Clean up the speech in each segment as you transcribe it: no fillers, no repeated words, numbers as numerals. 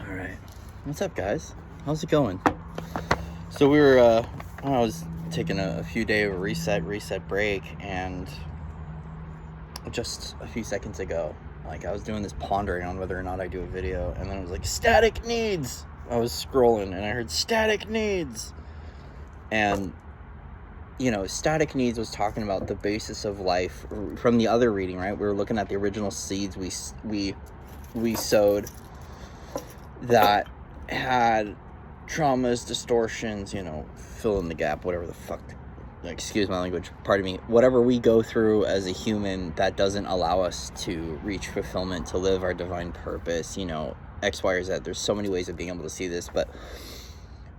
All right. What's up, guys? How's it going? So I was taking a few day of a reset break, and just a few seconds ago, like, I was doing this pondering on whether or not I do a video, and then it was like, static needs. I was scrolling and I heard static needs. And static needs was talking about the basis of life from the other reading, right? We were looking at the original seeds we sowed that had traumas, distortions, fill in the gap, whatever the fuck, excuse my language, pardon me, whatever we go through as a human that doesn't allow us to reach fulfillment, to live our divine purpose, X, Y, or Z. There's so many ways of being able to see this, but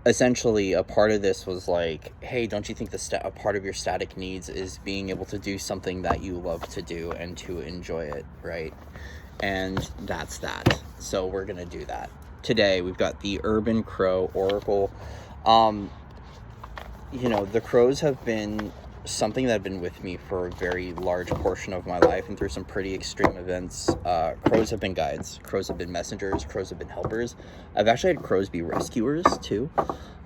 essentially a part of this was like, hey, don't you think a part of your static needs is being able to do something that you love to do and to enjoy it, right? And that's that. So we're gonna do that today. We've got the Urban Crow Oracle. The crows have been something that have been with me for a very large portion of my life, and through some pretty extreme events. Crows have been guides, crows have been messengers, crows have been helpers. I've actually had crows be rescuers too,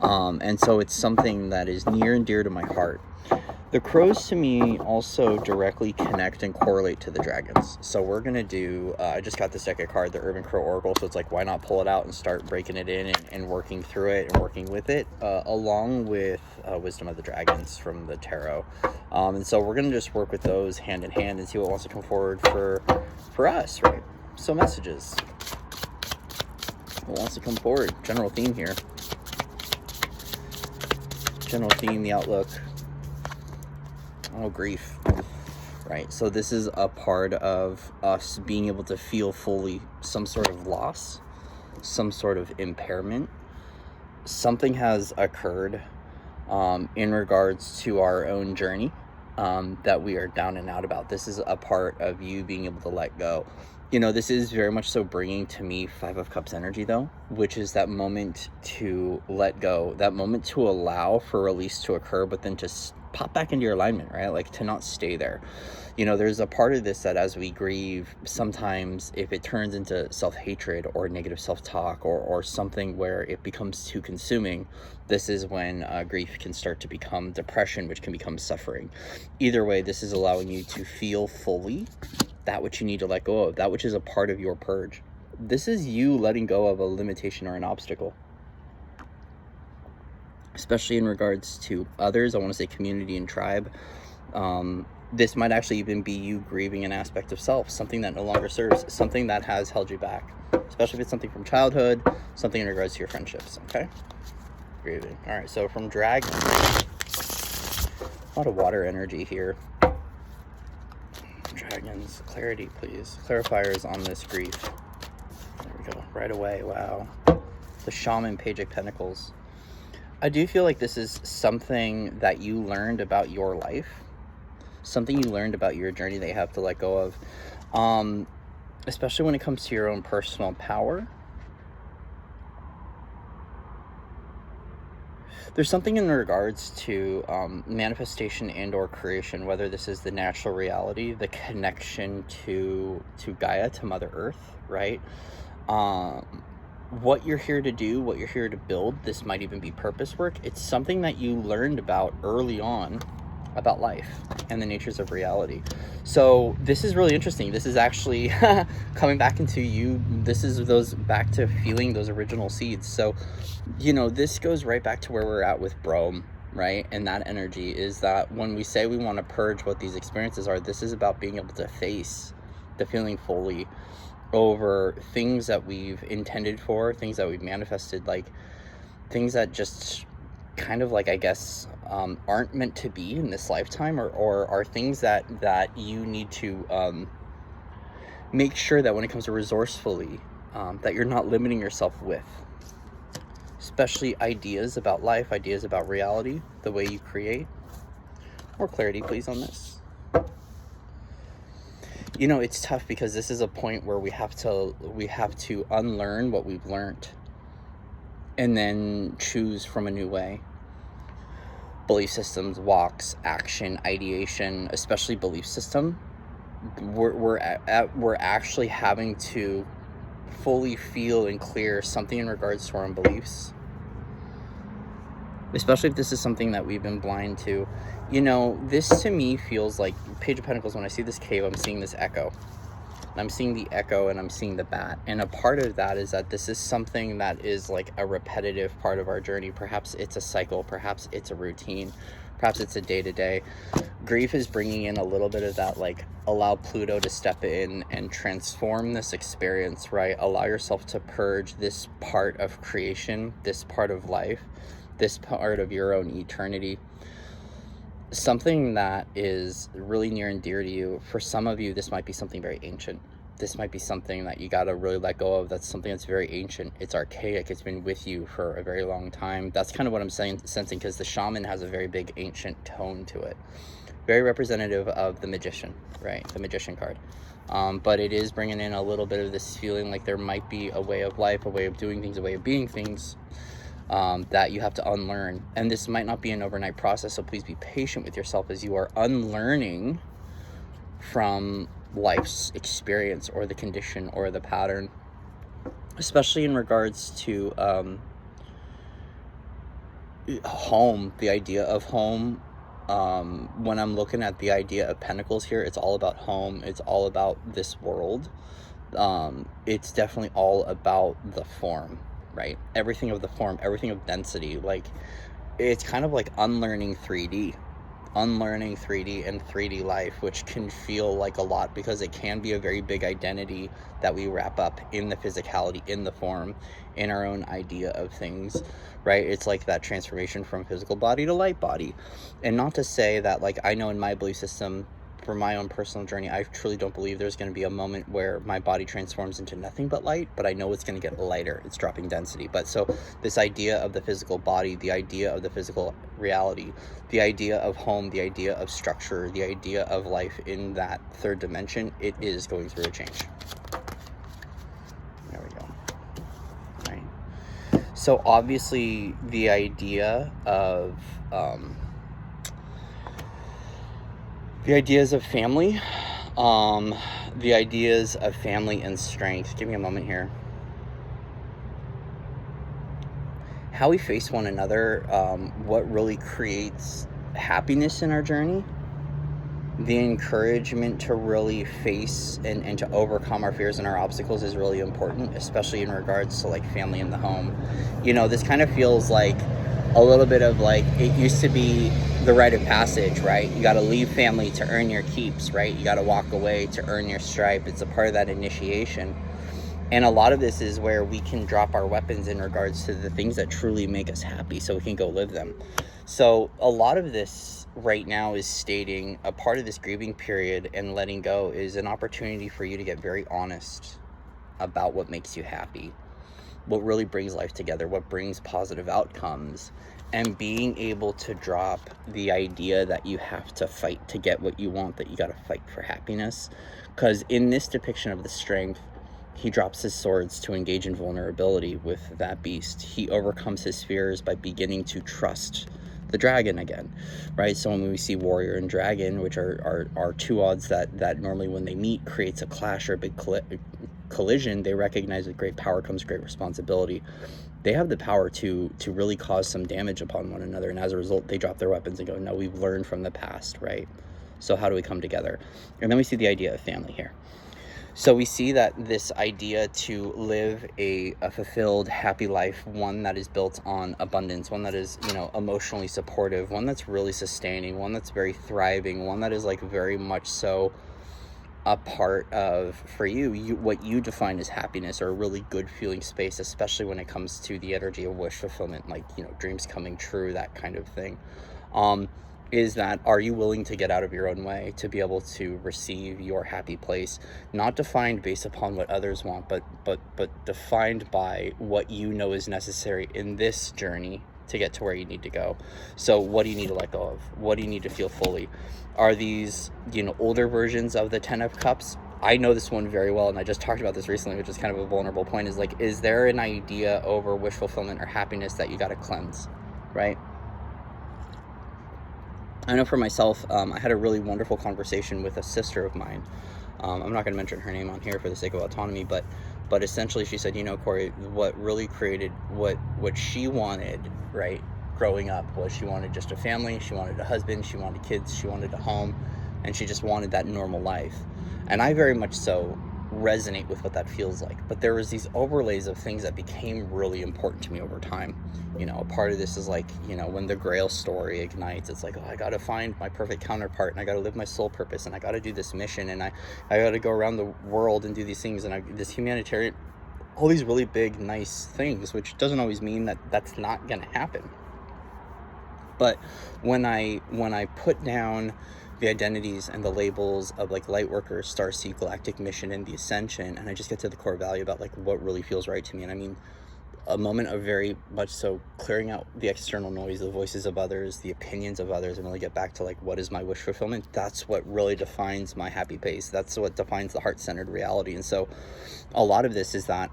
and so it's something that is near and dear to my heart. The crows to me also directly connect and correlate to the dragons. So we're going to do, I just got this deck of cards, the Urban Crow Oracle, so it's like, why not pull it out and start breaking it in and working through it and working with it, along with Wisdom of the Dragons from the Tarot. And so we're going to just work with those hand in hand and see what wants to come forward for us, right? So messages. What wants to come forward? General theme here. General theme, the outlook. Oh, grief, right? So this is a part of us being able to feel fully some sort of loss, some sort of impairment. Something has occurred in regards to our own journey that we are down and out about. This is a part of you being able to let go. This is very much so bringing to me Five of Cups energy, though, which is that moment to let go, that moment to allow for release to occur, but then to pop back into your alignment, right? Like, to not stay there. There's a part of this that as we grieve, sometimes if it turns into self-hatred or negative self-talk or something where it becomes too consuming, this is when grief can start to become depression, which can become suffering. Either way, this is allowing you to feel fully that which you need to let go of, that which is a part of your purge. This is you letting go of a limitation or an obstacle. Especially in regards to others, I want to say community and tribe. This might actually even be you grieving an aspect of self, something that no longer serves, something that has held you back, especially if it's something from childhood, something in regards to your friendships, okay? Grieving. All right, so from Dragon, a lot of water energy here. Dragons, clarity, please. Clarifiers on this grief. There we go, right away, wow. The Shaman, Page of Pentacles. I do feel like this is something that you learned about your life, something you learned about your journey that you have to let go of, especially when it comes to your own personal power. There's something in regards to manifestation and or creation, whether this is the natural reality, the connection to Gaia, to Mother Earth, right? What you're here to do, what you're here to build, this might even be purpose work. It's something that you learned about early on about life and the natures of reality. So this is really interesting. This is actually coming back into you. This is those back to feeling those original seeds. So, this goes right back to where we're at with Brome, right? And that energy is that when we say we want to purge what these experiences are, this is about being able to face the feeling fully over things that we've intended for, things that we've manifested, like things that just kind of like, I guess, aren't meant to be in this lifetime, or are things that you need to make sure that when it comes to resourcefully, that you're not limiting yourself with, especially ideas about life, ideas about reality, the way you create. More clarity, please, on this. It's tough because this is a point where we have to unlearn what we've learned and then choose from a new way. Belief systems, walks, action, ideation, especially belief system. We're actually having to fully feel and clear something in regards to our own beliefs, especially if this is something that we've been blind to. You know, this to me feels like Page of Pentacles. When I see this cave, I'm seeing this echo. I'm seeing the echo and I'm seeing the bat. And a part of that is that this is something that is like a repetitive part of our journey. Perhaps it's a cycle, perhaps it's a routine, perhaps it's a day-to-day. Grief is bringing in a little bit of that, like, allow Pluto to step in and transform this experience, right? Allow yourself to purge this part of creation, this part of life, this part of your own eternity. Something that is really near and dear to you. For some of you, this might be something very ancient. This might be something that you got to really let go of. That's something that's very ancient. It's archaic. It's been with you for a very long time. That's kind of what I'm sensing, because the shaman has a very big ancient tone to it. Very representative of the magician, right? The magician card. But it is bringing in a little bit of this feeling like there might be a way of life, a way of doing things, a way of being things, that you have to unlearn. And this might not be an overnight process, so please be patient with yourself as you are unlearning from life's experience or the condition or the pattern, especially in regards to home, the idea of home. When I'm looking at the idea of Pentacles here, it's all about home. It's all about this world. It's definitely all about the form, right? Everything of the form, everything of density. Like, it's kind of like unlearning 3D and 3D life, which can feel like a lot, because it can be a very big identity that we wrap up in the physicality, in the form, in our own idea of things, right? It's like that transformation from physical body to light body. And not to say that, like, I know in my belief system, for my own personal journey, I truly don't believe there's going to be a moment where my body transforms into nothing but light, but I know it's going to get lighter. It's dropping density. But so this idea of the physical body, the idea of the physical reality, the idea of home, the idea of structure, the idea of life in that third dimension, it is going through a change. There we go. Right. So obviously the idea of the ideas of family, the ideas of family and strength. Give me a moment here. How we face one another, what really creates happiness in our journey, the encouragement to really face and to overcome our fears and our obstacles is really important, especially in regards to, like, family in the home. You know, this kind of feels like a little bit of, like, it used to be the rite of passage, right? You got to leave family to earn your keeps, right? You got to walk away to earn your stripe. It's a part of that initiation. And a lot of this is where we can drop our weapons in regards to the things that truly make us happy, so we can go live them. So a lot of this right now is stating a part of this grieving period and letting go is an opportunity for you to get very honest about what makes you happy, what really brings life together, what brings positive outcomes, and being able to drop the idea that you have to fight to get what you want, that you got to fight for happiness. Because in this depiction of the strength, he drops his swords to engage in vulnerability with that beast. He overcomes his fears by beginning to trust the dragon again, right? So when we see warrior and dragon, which are two odds that normally when they meet creates a clash or a big collision, they recognize that great power comes great responsibility. They have the power to really cause some damage upon one another, and as a result, they drop their weapons and go, no, we've learned from the past, right? So how do we come together? And then we see the idea of family here. So we see that this idea to live a fulfilled, happy life, one that is built on abundance, one that is, you know, emotionally supportive, one that's really sustaining, one that's very thriving, one that is, like, very much so a part of, for you, what you define as happiness, or a really good feeling space, especially when it comes to the energy of wish fulfillment, like, you know, dreams coming true, that kind of thing. Is that, are you willing to get out of your own way to be able to receive your happy place, not defined based upon what others want, but defined by what you know is necessary in this journey to get to where you need to go. So what do you need to let go of? What do you need to feel fully? Are these, you know, older versions of the 10 of Cups? I know this one very well, and I just talked about this recently, which is kind of a vulnerable point, is like, is there an idea over wish fulfillment or happiness that you got to cleanse, right? I know for myself, I had a really wonderful conversation with a sister of mine. I'm not going to mention her name on here for the sake of autonomy, but But essentially she said, Corey, what really created what she wanted, right, growing up, was she wanted just a family, she wanted a husband, she wanted kids, she wanted a home, and she just wanted that normal life. And I very much so resonate with what that feels like. But there was these overlays of things that became really important to me over time. A part of this is like, when the Grail story ignites, it's like, oh, I got to find my perfect counterpart, and I got to live my soul purpose, and I got to do this mission, and I got to go around the world and do these things, and this humanitarian, all these really big, nice things, which doesn't always mean that that's not going to happen. But when I put down the identities and the labels of like Lightworker, Starseed, Galactic Mission, and the Ascension, and I just get to the core value about like what really feels right to me, and I mean a moment of very much so clearing out the external noise, the voices of others, the opinions of others, and really get back to like, what is my wish fulfillment? That's what really defines my happy pace. That's what defines the heart-centered reality. And so a lot of this is that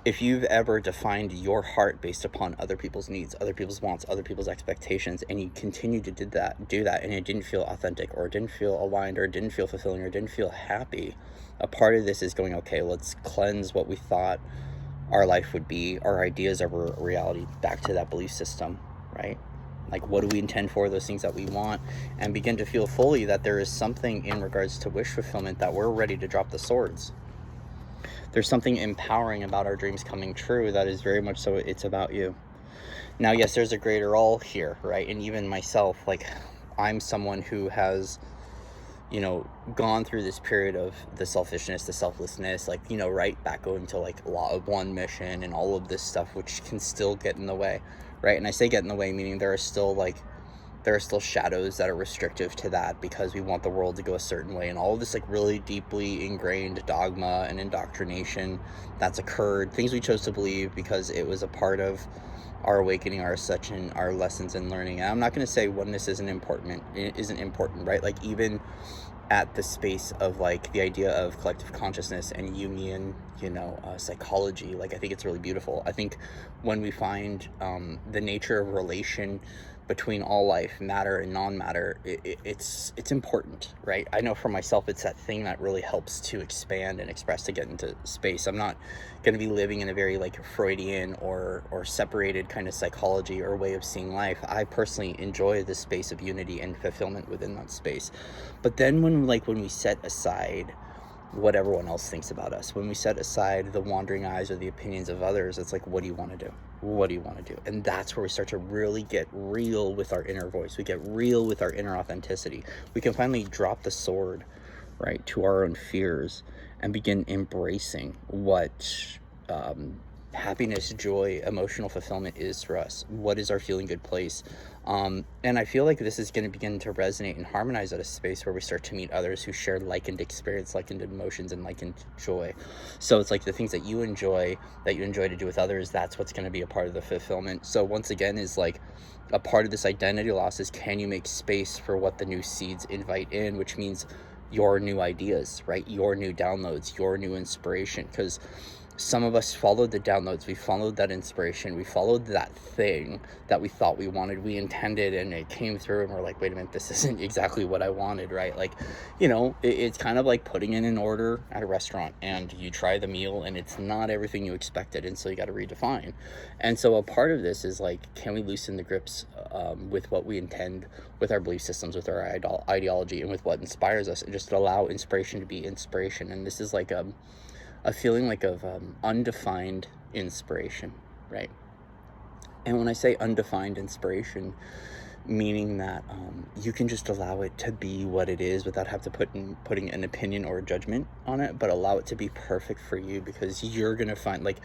if you've ever defined your heart based upon other people's needs, other people's wants, other people's expectations, and you continue to do that, and it didn't feel authentic, or it didn't feel aligned, or it didn't feel fulfilling, or it didn't feel happy, a part of this is going, okay, let's cleanse what we thought our life would be, our ideas of reality, back to that belief system, right? Like, what do we intend for, those things that we want, and begin to feel fully that there is something in regards to wish fulfillment that we're ready to drop the swords. There's something empowering about our dreams coming true that is very much so, it's about you. Now, yes, there's a greater all here, right? And even myself, like, I'm someone who has, gone through this period of the selfishness, the selflessness, like, right back going to like Law of One mission and all of this stuff, which can still get in the way, right? And I say get in the way, meaning there are still shadows that are restrictive to that, because we want the world to go a certain way, and all of this like really deeply ingrained dogma and indoctrination that's occurred, things we chose to believe because it was a part of our awakening, our ascension, our lessons and learning. And I'm not going to say oneness isn't important, right? Like, even at the space of like the idea of collective consciousness and Jungian, psychology, like, I think it's really beautiful. I think when we find the nature of relation between all life, matter and non-matter, it's important, right? I know for myself, it's that thing that really helps to expand and express, to get into space. I'm not going to be living in a very like Freudian or separated kind of psychology or way of seeing life. I personally enjoy the space of unity and fulfillment within that space. But then when we set aside what everyone else thinks about us, when we set aside the wandering eyes or the opinions of others, it's like, what do you want to do? What do you want to do? And that's where we start to really get real with our inner voice. We get real with our inner authenticity. We can finally drop the sword, right, to our own fears and begin embracing what happiness, joy, emotional fulfillment is for us. What is our feeling good place? And I feel like this is going to begin to resonate and harmonize at a space where we start to meet others who share likened experience, likened emotions, and likened joy. So it's like the things that you enjoy to do with others, that's what's going to be a part of the fulfillment. So once again, is like a part of this identity loss is, can you make space for what the new seeds invite in, which means your new ideas, right? Your new downloads, your new inspiration. Because some of us followed the downloads, we followed that inspiration, we followed that thing that we thought we wanted, we intended, and it came through, and we're like, wait a minute, this isn't exactly what I wanted, right? Like, it's kind of like putting in an order at a restaurant, and you try the meal, and it's not everything you expected, and so you got to redefine. And so a part of this is like, can we loosen the grips with what we intend, with our belief systems, with our ideology, and with what inspires us, and just allow inspiration to be inspiration. And this is like a feeling like of undefined inspiration, right? And when I say undefined inspiration, meaning that you can just allow it to be what it is without having to putting an opinion or a judgment on it, but allow it to be perfect for you, because you're going to find, like,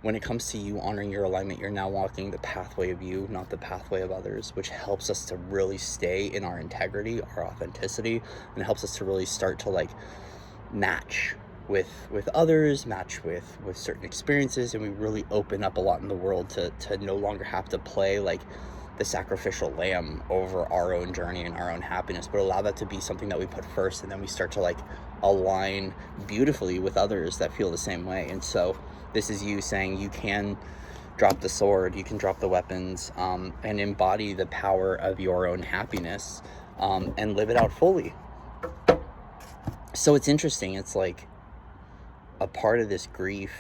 when it comes to you honoring your alignment, you're now walking the pathway of you, not the pathway of others, which helps us to really stay in our integrity, our authenticity, and helps us to really start to like match with others, match with certain experiences, and we really open up a lot in the world to no longer have to play like the sacrificial lamb over our own journey and our own happiness, but allow that to be something that we put first, and then we start to like align beautifully with others that feel the same way. And so this is you saying you can drop the sword, you can drop the weapons, and embody the power of your own happiness, and live it out fully. So it's interesting, it's like a part of this grief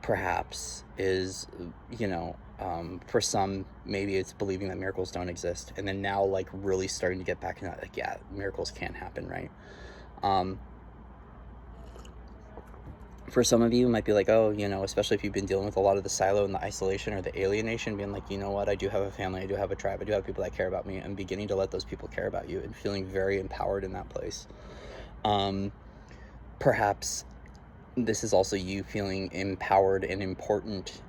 perhaps is, for some, maybe it's believing that miracles don't exist, and then now like really starting to get back in that, like, yeah, miracles can happen, right? For some of you, it might be like, oh, especially if you've been dealing with a lot of the silo and the isolation or the alienation, being like, you know what, I do have a family, I do have a tribe, I do have people that care about me, and beginning to let those people care about you and feeling very empowered in that place. Perhaps this is also you feeling empowered and important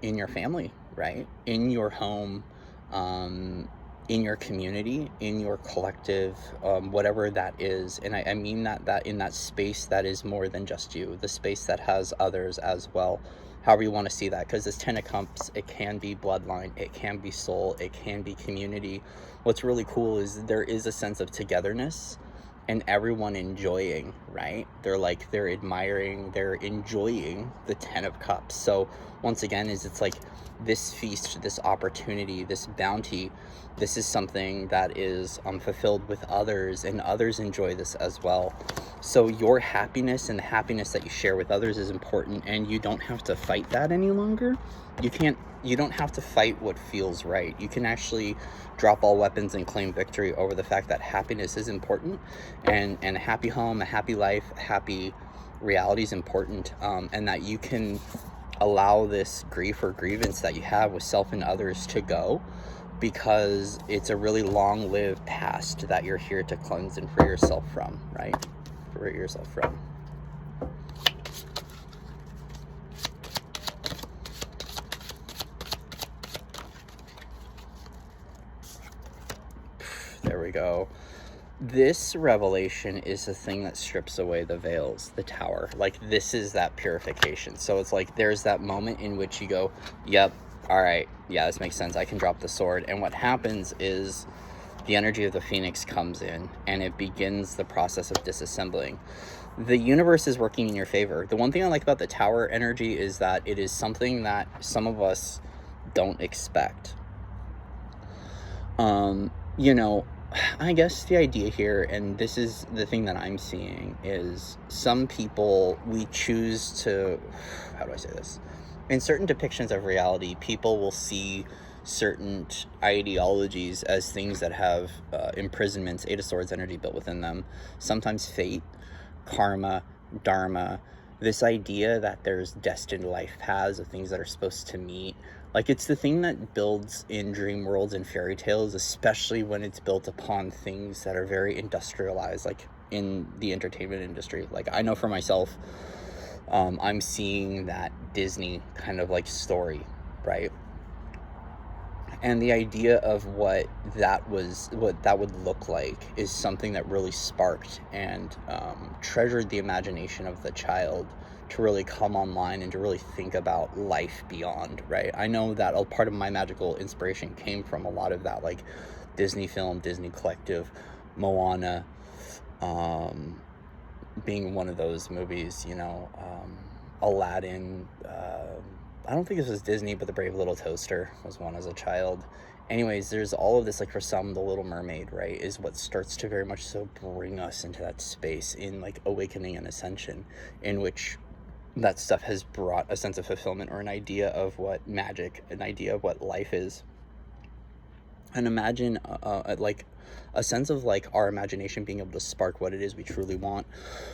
in your family, right? In your home, in your community, in your collective, whatever that is. And I mean that in that space that is more than just you, the space that has others as well, however you want to see that. Because this 10 of Cups, it can be bloodline, it can be soul, it can be community. What's really cool is there is a sense of togetherness and everyone enjoying, right? They're admiring, they're enjoying the 10 of Cups. So once again, it's like this feast, this opportunity, this bounty, this is something that is fulfilled with others, and others enjoy this as well. So your happiness and the happiness that you share with others is important, and you don't have to fight that any longer. You don't have to fight what feels right. You can actually drop all weapons and claim victory over the fact that happiness is important, and a happy home, a happy life, a happy reality is important, and that you can allow this grief or grievance that you have with self and others to go, because it's a really long-lived past that you're here to cleanse and free yourself from, right? Free yourself from. There we go. This revelation is the thing that strips away the veils, the Tower. Like, this is that purification. So it's like there's that moment in which you go, yep, all right, yeah, this makes sense. I can drop the sword. And what happens is the energy of the Phoenix comes in, and it begins the process of disassembling. The universe is working in your favor. The one thing I like about the Tower energy is that it is something that some of us don't expect. I guess the idea here, and this is the thing that I'm seeing, is some people, we choose to, how do I say this? In certain depictions of reality, people will see certain ideologies as things that have imprisonments, Eight of Swords energy built within them. Sometimes fate, karma, dharma, this idea that there's destined life paths of things that are supposed to meet. Like, it's the thing that builds in dream worlds and fairy tales, especially when it's built upon things that are very industrialized, like in the entertainment industry. Like, I know for myself, I'm seeing that Disney kind of like story, right? And the idea of what that would look like is something that really sparked and treasured the imagination of the child to really come online and to really think about life beyond, right? I know that a part of my magical inspiration came from a lot of that, like Disney film, Disney collective, Moana, being one of those movies, Aladdin, I don't think this was Disney, but The Brave Little Toaster was one as a child. Anyways, there's all of this, like for some, The Little Mermaid, right, is what starts to very much so bring us into that space in like awakening and ascension, in which that stuff has brought a sense of fulfillment or an idea of what magic, an idea of what life is. And imagine like a sense of like our imagination being able to spark what it is we truly want.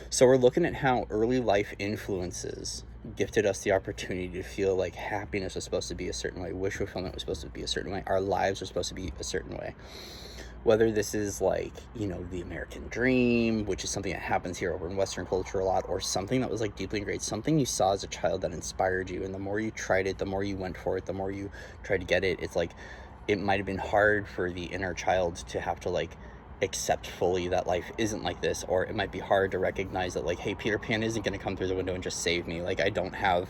So we're looking at how early life influences gifted us the opportunity to feel like happiness was supposed to be a certain way, wish fulfillment was supposed to be a certain way, our lives are supposed to be a certain way. Whether this is like, the American dream, which is something that happens here over in Western culture a lot, or something that was like deeply ingrained, something you saw as a child that inspired you, and the more you tried it, the more you went for it, the more you tried to get it, it's like it might have been hard for the inner child to have to like accept fully that life isn't like this, or it might be hard to recognize that like, hey, Peter Pan isn't going to come through the window and just save me. Like, I don't have,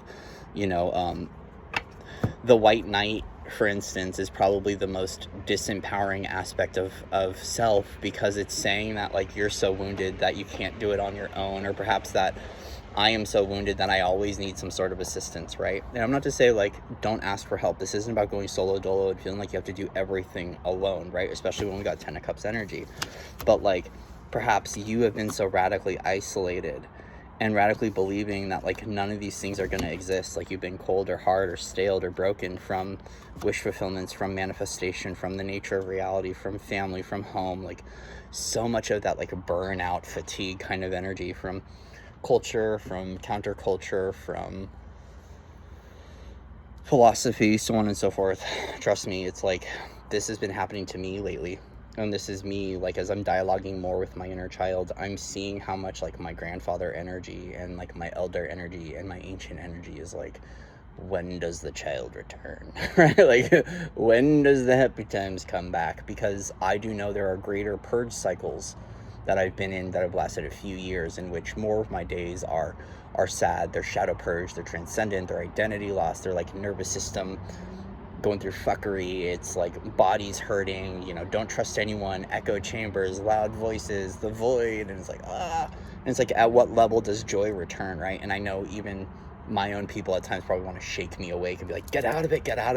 the White Knight, for instance, is probably the most disempowering aspect of self, because it's saying that like you're so wounded that you can't do it on your own, or perhaps that I am so wounded that I always need some sort of assistance, right? And I'm not to say like don't ask for help. This isn't about going solo dolo and feeling like you have to do everything alone, right? Especially when we got 10 of Cups energy. But like perhaps you have been so radically isolated and radically believing that like none of these things are going to exist, like you've been cold or hard or staled or broken from wish fulfillments, from manifestation, from the nature of reality, from family, from home, like so much of that like burnout, fatigue kind of energy from culture, from counterculture, from philosophy, so on and so forth. Trust me, it's like this has been happening to me lately. And this is me, like, as I'm dialoguing more with my inner child, I'm seeing how much like my grandfather energy and like my elder energy and my ancient energy is like, when does the child return? Right? Like, when does the happy times come back? Because I do know there are greater purge cycles that I've been in that have lasted a few years, in which more of my days are sad, they're shadow purge, they're transcendent, they're identity lost, they're like nervous system going through fuckery, it's like bodies hurting, you know, don't trust anyone, echo chambers, loud voices, the void, and it's like, and it's like, at what level does joy return, right? And I know even my own people at times probably want to shake me awake and be like, get out of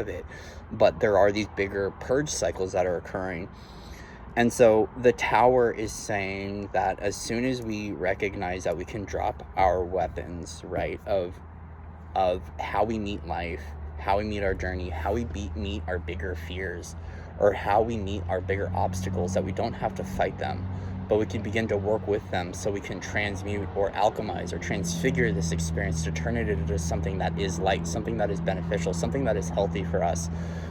it, but there are these bigger purge cycles that are occurring. And so the tower is saying that as soon as we recognize that we can drop our weapons, right, of how we meet life, how we meet our journey, how we meet our bigger fears, or how we meet our bigger obstacles, that we don't have to fight them, but we can begin to work with them so we can transmute or alchemize or transfigure this experience to turn it into something that is light, something that is beneficial, something that is healthy for us,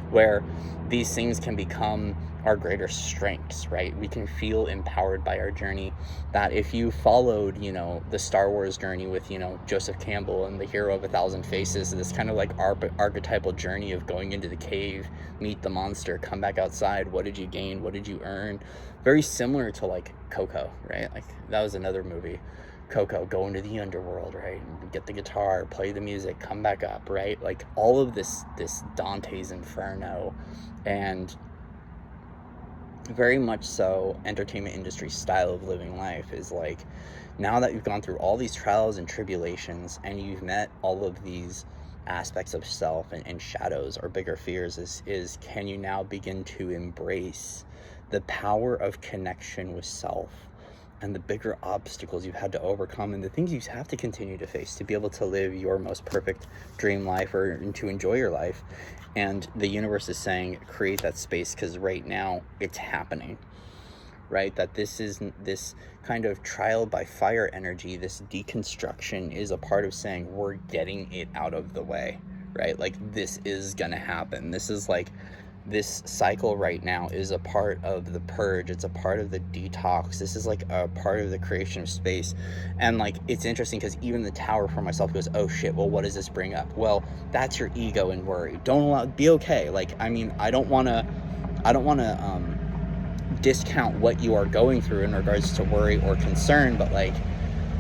where these things can become our greater strengths, right? We can feel empowered by our journey. That if you followed, you know, the Star Wars journey with, you know, Joseph Campbell and the hero of 1,000 faces, this kind of like archetypal journey of going into the cave, meet the monster, come back outside, what did you gain, what did you earn? Very similar to like Coco, right? Like that was another movie. Coco, go into the underworld, right? Get the guitar, play the music, come back up, right? Like all of this Dante's Inferno, and very much so entertainment industry style of living life is like, now that you've gone through all these trials and tribulations and you've met all of these aspects of self and shadows or bigger fears, is can you now begin to embrace the power of connection with self and the bigger obstacles you've had to overcome and the things you have to continue to face to be able to live your most perfect dream life, or to enjoy your life. And the universe is saying, create that space, because right now it's happening, right? That this kind of trial by fire energy, this deconstruction is a part of saying we're getting it out of the way, right? Like this is gonna happen. This is like, this cycle right now is a part of the purge. It's a part of the detox. This is like a part of the creation of space. And like, it's interesting because even the tower for myself goes, oh shit, well, what does this bring up? Well, that's your ego and worry. Be okay. Like, I mean, I don't want to discount what you are going through in regards to worry or concern, but like,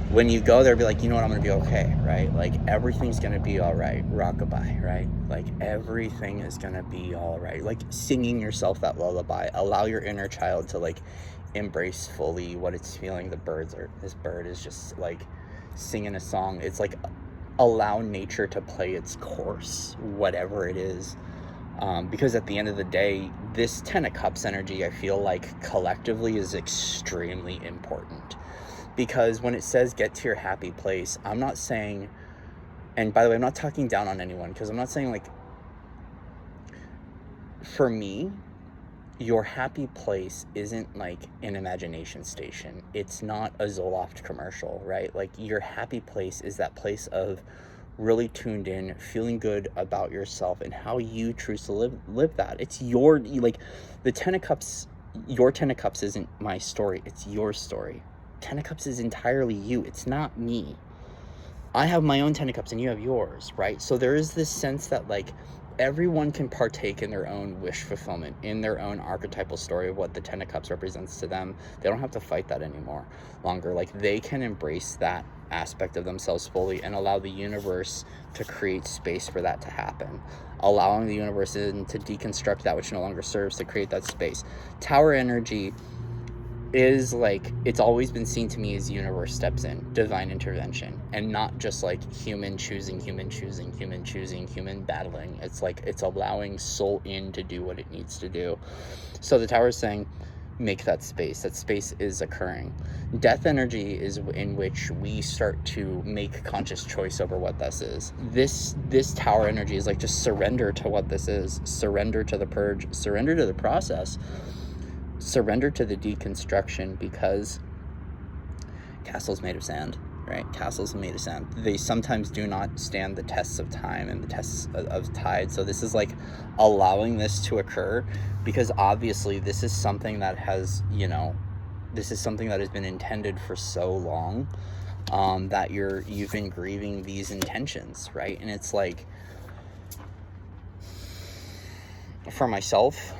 when you go there, be like, you know what, I'm gonna be okay, right? Like everything's gonna be all right. Rockabye, right? Like everything is gonna be all right. Like singing yourself that lullaby. Allow your inner child to like embrace fully what it's feeling. This bird is just like singing a song. It's like, allow nature to play its course, whatever it is. Because at the end of the day, this 10 of Cups energy, I feel like collectively is extremely important. Because when it says get to your happy place, I'm not saying, and by the way, I'm not talking down on anyone, because I'm not saying like, for me, your happy place isn't like an imagination station. It's not a Zoloft commercial, right? Like your happy place is that place of really tuned in, feeling good about yourself and how you choose to live that. It's like the 10 of Cups, your 10 of Cups isn't my story, it's your story. 10 of Cups is entirely you. It's not me. I have my own 10 of Cups and you have yours, right? So there is this sense that like everyone can partake in their own wish fulfillment, in their own archetypal story of what the 10 of Cups represents to them. They don't have to fight that longer. Like they can embrace that aspect of themselves fully and allow the universe to create space for that to happen. Allowing the universe to deconstruct that which no longer serves, to create that space. Tower energy is like, it's always been seen to me as universe steps in, divine intervention, and not just like human battling. It's like, it's allowing soul in to do what it needs to do. So the tower is saying, make that space. That space is occurring. Death energy is in which we start to make conscious choice over what this is. This tower energy is like, just surrender to what this is. Surrender to the purge. Surrender to the process. Surrender to the deconstruction, because castles made of sand, right? Castles made of sand. They sometimes do not stand the tests of time and the tests of tide. So this is like allowing this to occur, because obviously this is something that has, this is something that has been intended for so long, that you've been grieving these intentions, right? And it's like, for myself,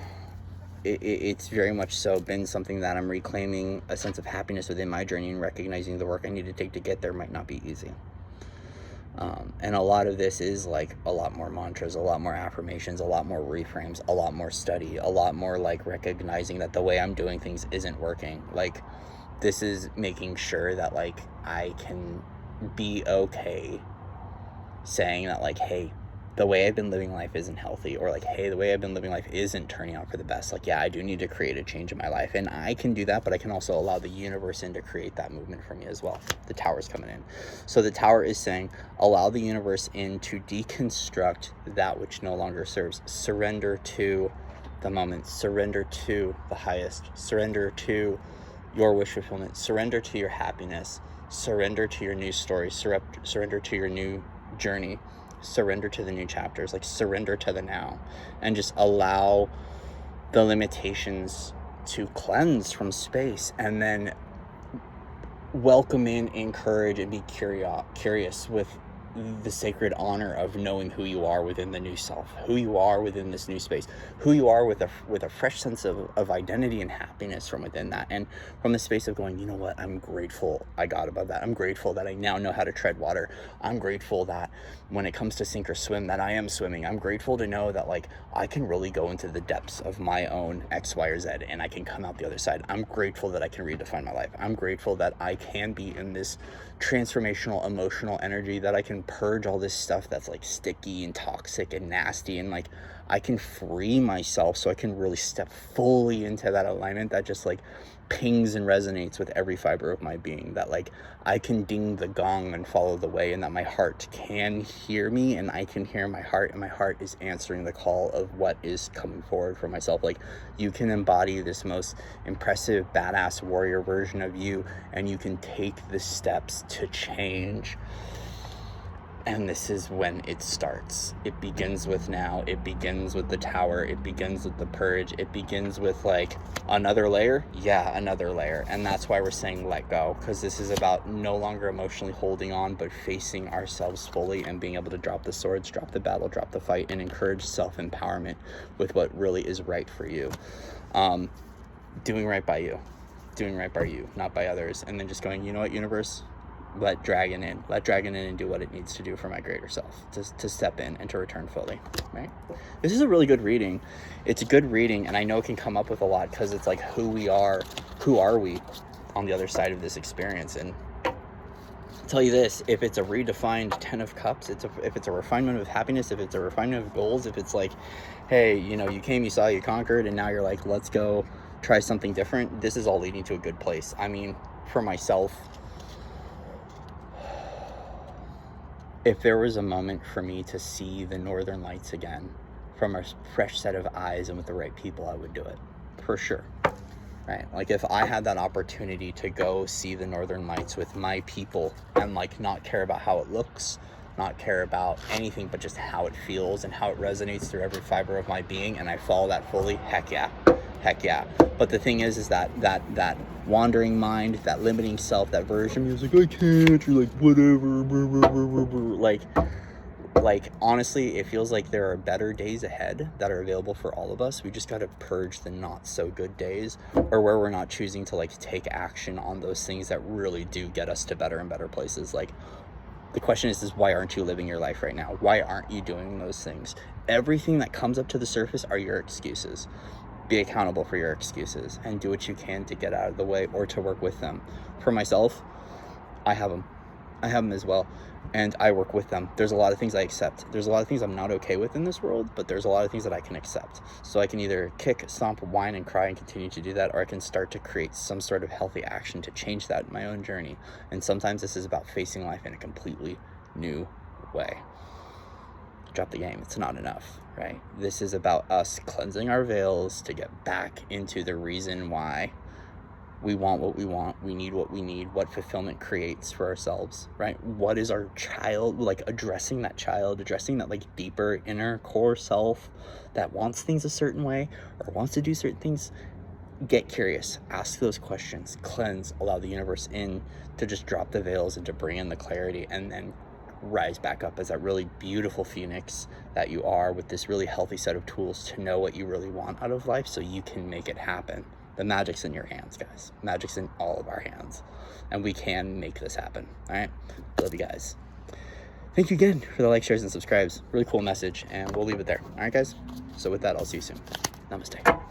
it's very much so been something that I'm reclaiming a sense of happiness within my journey, and recognizing the work I need to take to get there might not be easy. And a lot of this is like a lot more mantras, a lot more affirmations, a lot more reframes, a lot more study, a lot more like recognizing that the way I'm doing things isn't working. Like, this is making sure that like I can be okay saying that like, hey, the way I've been living life isn't healthy, or like, hey, the way I've been living life isn't turning out for the best. Like, yeah, I do need to create a change in my life, and I can do that, but I can also allow the universe in to create that movement for me as well. The tower's coming in. So the tower is saying, allow the universe in to deconstruct that which no longer serves. Surrender to the moment. Surrender to the highest. Surrender to your wish fulfillment. Surrender to your happiness. Surrender to your new story. Surrender to your new journey. Surrender to the new chapters. Like, surrender to the now, and just allow the limitations to cleanse from space, and then welcome in, encourage, and be curious with the sacred honor of knowing who you are within the new self, who you are within this new space, who you are with a fresh sense of identity and happiness from within that. And from the space of going, you know what, I'm grateful I got above that. I'm grateful that I now know how to tread water. I'm grateful that when it comes to sink or swim, that I am swimming. I'm grateful to know that like I can really go into the depths of my own X, Y, or Z, and I can come out the other side. I'm grateful that I can redefine my life. I'm grateful that I can be in this transformational emotional energy, that I can purge all this stuff that's like sticky and toxic and nasty, and like I can free myself so I can really step fully into that alignment that just like pings and resonates with every fiber of my being, that like I can ding the gong and follow the way, and that my heart can hear me, and I can hear my heart, and my heart is answering the call of what is coming forward for myself. Like, you can embody this most impressive badass warrior version of you, and you can take the steps to change. And this is when it starts. It begins with now. It begins with the tower. It begins with the purge. It begins with like another layer. Yeah, another layer. And that's why we're saying let go, because this is about no longer emotionally holding on, but facing ourselves fully and being able to drop the swords, drop the battle, drop the fight, and encourage self-empowerment with what really is right for you. Doing right by you. Doing right by you, not by others. And then just going, you know what, universe? Let dragon in and do what it needs to do for my greater self, to step in and to return fully, right? This is a really good reading. It's a good reading, and I know it can come up with a lot, because it's like who we are, who are we on the other side of this experience. And I'll tell you this, if it's a redefined 10 of cups, if it's a refinement of happiness, if it's a refinement of goals, if it's like, hey, you came, you saw, you conquered, and now you're like, let's go try something different, this is all leading to a good place. I mean, for myself, if there was a moment for me to see the northern lights again from a fresh set of eyes and with the right people, I would do it for sure, right? Like, if I had that opportunity to go see the northern lights with my people and like not care about how it looks, not care about anything but just how it feels and how it resonates through every fiber of my being, and I follow that fully, heck yeah. But the thing is that wandering mind, that limiting self, that version of me is like, I can't, you're like, whatever, like honestly, it feels like there are better days ahead that are available for all of us. We just got to purge the not so good days, or where we're not choosing to like take action on those things that really do get us to better and better places. Like, the question is why aren't you living your life right now? Why aren't you doing those things? Everything that comes up to the surface are your excuses. Be accountable for your excuses and do what you can to get out of the way or to work with them. For myself, I have them. I have them as well, and I work with them. There's a lot of things I accept. There's a lot of things I'm not okay with in this world, but there's a lot of things that I can accept. So I can either kick, stomp, whine, and cry and continue to do that, or I can start to create some sort of healthy action to change that in my own journey. And sometimes this is about facing life in a completely new way. Drop the game. It's not enough, right? This is about us cleansing our veils to get back into the reason why we want what we want, we need what we need, what fulfillment creates for ourselves, right? What is our child, like addressing that child, addressing that like deeper inner core self that wants things a certain way or wants to do certain things. Get curious, ask those questions, cleanse, allow the universe in to just drop the veils and to bring in the clarity, and then rise back up as that really beautiful phoenix that you are, with this really healthy set of tools to know what you really want out of life so you can make it happen. The magic's in your hands, guys. Magic's in all of our hands, and we can make this happen. All right, love you guys. Thank you again for the like, shares, and subscribes. Really cool message, and we'll leave it there. All right, guys. So with that, I'll see you soon. Namaste.